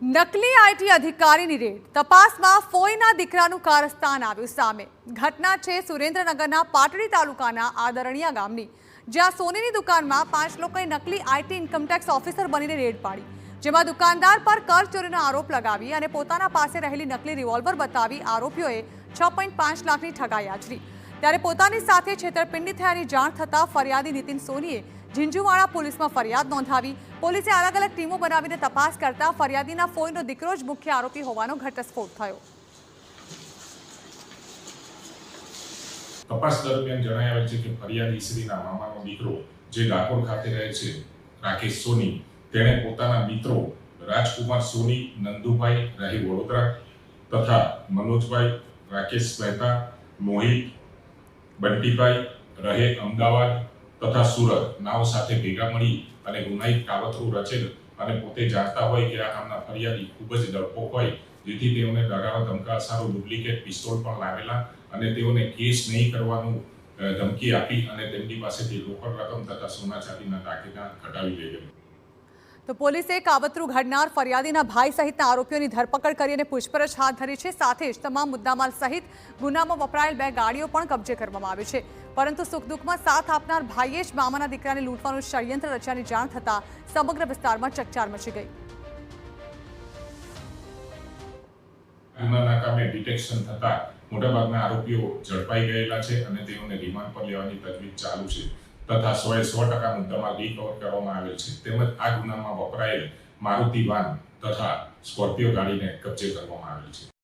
નકલી આઈટી અધિકારીની રેડ તપાસમાં ફોઈના દીકરાનું કારસ્તાન આવ્યું સામે। ઘટના છે સુરેન્દ્રનગરના પાટડી તાલુકાના આદરણિયા ગામની, જ્યાં સોનીની દુકાનમાં 5 લોકોએ નકલી આઈટી ઇન્કમટેક્સ ઓફિસર બનીને રેડ પાડી, જેમાં દુકાનદાર પર કરચોરીનો આરોપ લગાવી અને પોતાના પાસે રહેલી નકલી રિવોલ્વર બતાવી આરોપીઓએ 6.5 લાખની ઠગાઈ આચરી। ત્યારે પોતાની સાથે છેતરપિંડી થયાની જાણ થતાં ફરિયાદી નીતિન સોનીએ ઝીંઝુવાડા પોલીસમાં ફરિયાદ નોંધાવી। પોલીસે અલગ અલગ ટીમો બનાવીને તપાસ કરતા ફરિયાદીના ફોઈનો દીકરો જ મુખ્ય આરોપી હોવાનો ઘટસ્ફોટ થયો। તપાસ દરમિયાન જણાવ્યું છે કે ફરિયાદી શ્રીના મામાનો દીકરો જે ડાકોર ખાતે રહે છે, રાકેશ સોની, તેણે પોતાના મિત્રો રાજકુમાર સોની, નંદુભાઈ રહી વડોદરા તથા મનોજભાઈ રાકેશ મહેતા, મોહિત બંટીભાઈ રહે અમદાવાદ તથા સુરત નાવ સાથે ભેગા મળી અને ગુનાહિત કાવતરું રચેલ અને પોતે જાણતા હોય કે આ કામના ફરિયાદી ખૂબ જ ડરપોક હોય, જેથી તેઓને ડરાવવા ધમકાવવા સારું ડુપ્લિકેટ પિસ્તોલ પણ લાવેલા અને તેઓને કેસ નહીં કરવાનું ધમકી આપી અને તેમની પાસેથી રોકડ રકમ તથા સોના ચાંદીના દાગીના કઢાવી લઈ ગઈ। તો પોલીસે કાવતરું ઘડનાર ફરિયાદીના ભાઈ સહિતના આરોપીઓની ધરપકડ કરી અને પૂછપરછ હાથ ધરી છે। સાથે જ તમામ મુદ્દામાલ સહિત ગુનામાં વપરાયેલ 2 ગાડીઓ પણ કબજે કરવામાં આવી છે। પરંતુ સુખ દુઃખમાં સાથ આપનાર ભાઈએ જ મામાના દીકરાને લૂંટવાનું ષડયંત્ર રચ્યાની જાણ થતાં સમગ્ર વિસ્તારમાં ચકચાર મચી ગઈ। ગુનાના કામે ડિટેક્શન થતા મોટાભાગના આરોપીઓ ઝડપાઈ ગયેલા છે અને તેઓને રિમાન્ડ પર લેવાની તજવીજ ચાલુ છે તથા 100% મુદ્દામાલ રિકવર કરવામાં આવેલ છે। તેમજ આ ગુનામાં વપરાયેલ મારુતિ વાન તથા સ્કોર્પિયો ગાડીને કબજે કરવામાં આવેલ છે।